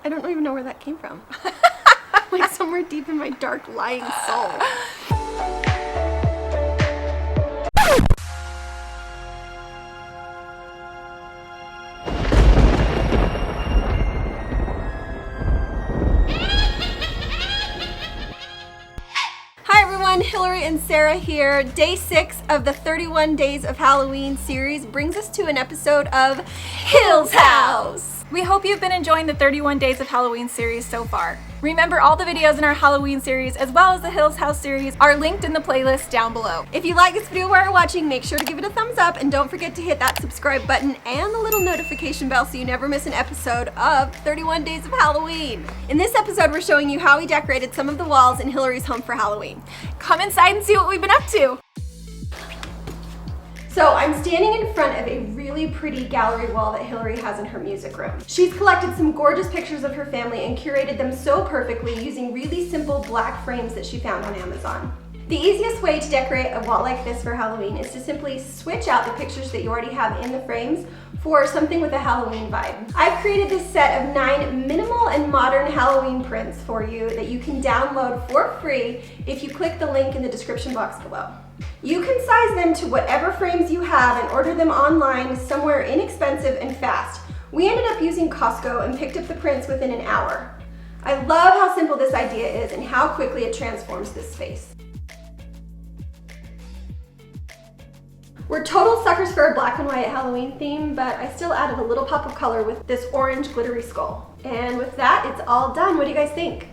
I don't even know where that came from. Like somewhere deep in my dark, lying soul. Hi everyone, Hillary and Sarah here. Day 6 of the 31 Days of Halloween series brings us to an episode of Hill's House. We hope you've been enjoying the 31 Days of Halloween series so far. Remember, all the videos in our Halloween series, as well as the Hill's House series, are linked in the playlist down below. If you like this video while you're watching, make sure to give it a thumbs up and don't forget to hit that subscribe button and the little notification bell so you never miss an episode of 31 Days of Halloween. In this episode, we're showing you how we decorated some of the walls in Hillary's home for Halloween. Come inside and see what we've been up to. So I'm standing in front of a really pretty gallery wall that Hillary has in her music room. She's collected some gorgeous pictures of her family and curated them so perfectly using really simple black frames that she found on Amazon. The easiest way to decorate a wall like this for Halloween is to simply switch out the pictures that you already have in the frames for something with a Halloween vibe. I've created this set of 9 minimal and modern Halloween prints for you that you can download for free if you click the link in the description box below. You can size them to whatever frames you have and order them online somewhere inexpensive and fast. We ended up using Costco and picked up the prints within an hour. I love how simple this idea is and how quickly it transforms this space. We're total suckers for a black and white Halloween theme, but I still added a little pop of color with this orange glittery skull. And with that, it's all done. What do you guys think?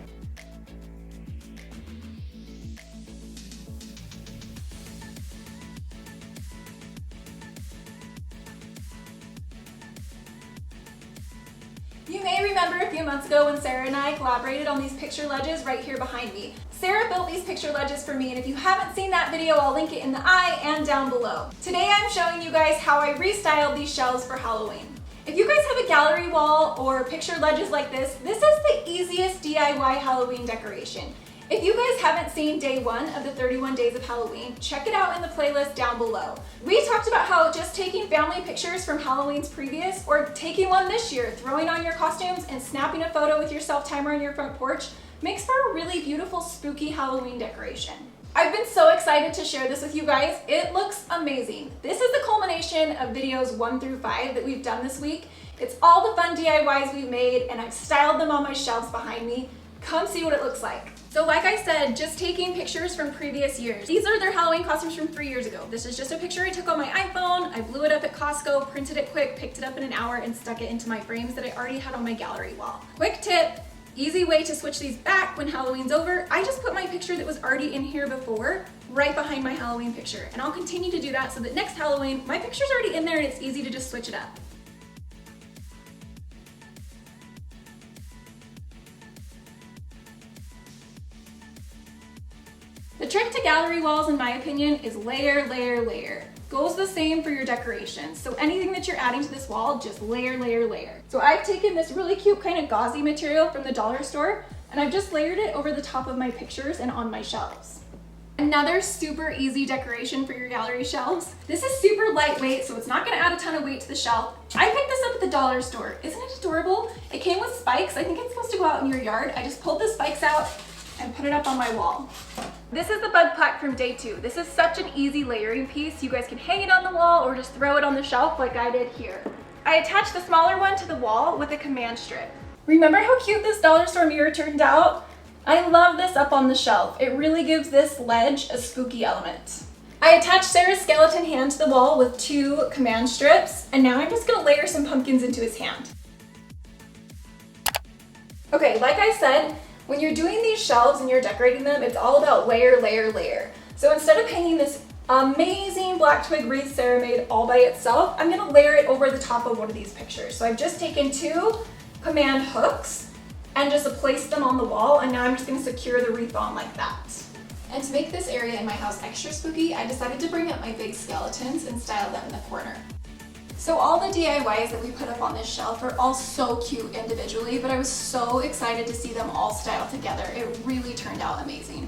You may remember a few months ago when Sarah and I collaborated on these picture ledges right here behind me. Sarah built these picture ledges for me, and if you haven't seen that video, I'll link it in the eye and down below. Today I'm showing you guys how I restyled these shelves for Halloween. If you guys have a gallery wall or picture ledges like this is the easiest DIY Halloween decoration. If you guys haven't seen day 1 of the 31 Days of Halloween, check it out in the playlist down below. We talked about how just taking family pictures from Halloween's previous, or taking one this year, throwing on your costumes and snapping a photo with your self-timer on your front porch makes for a really beautiful, spooky Halloween decoration. I've been so excited to share this with you guys. It looks amazing. This is the culmination of videos 1 through 5 that we've done this week. It's all the fun DIYs we've made, and I've styled them on my shelves behind me. Come see what it looks like. So like I said, just taking pictures from previous years. These are their Halloween costumes from 3 years ago. This is just a picture I took on my iPhone. I blew it up at Costco, printed it quick, picked it up in an hour, and stuck it into my frames that I already had on my gallery wall. Quick tip, easy way to switch these back when Halloween's over. I just put my picture that was already in here before right behind my Halloween picture. And I'll continue to do that so that next Halloween, my picture's already in there and it's easy to just switch it up. The trick to gallery walls, in my opinion, is layer, layer, layer. Goes the same for your decorations. So anything that you're adding to this wall, just layer, layer, layer. So I've taken this really cute kind of gauzy material from the dollar store, and I've just layered it over the top of my pictures and on my shelves. Another super easy decoration for your gallery shelves. This is super lightweight, so it's not gonna add a ton of weight to the shelf. I picked this up at the dollar store. Isn't it adorable? It came with spikes. I think it's supposed to go out in your yard. I just pulled the spikes out and put it up on my wall. This is the bug plaque from day 2. This is such an easy layering piece. You guys can hang it on the wall or just throw it on the shelf like I did here. I attached the smaller one to the wall with a command strip. Remember how cute this dollar store mirror turned out? I love this up on the shelf. It really gives this ledge a spooky element. I attached Sarah's skeleton hand to the wall with 2 command strips, and now I'm just gonna layer some pumpkins into his hand. Okay, like I said, when you're doing these shelves and you're decorating them, it's all about layer, layer, layer. So instead of hanging this amazing black twig wreath Sarah made all by itself, I'm gonna layer it over the top of one of these pictures. So I've just taken 2 command hooks and just placed them on the wall, and now I'm just gonna secure the wreath on like that. And to make this area in my house extra spooky, I decided to bring up my big skeletons and style them in the corner. So all the DIYs that we put up on this shelf are all so cute individually, but I was so excited to see them all styled together. It really turned out amazing.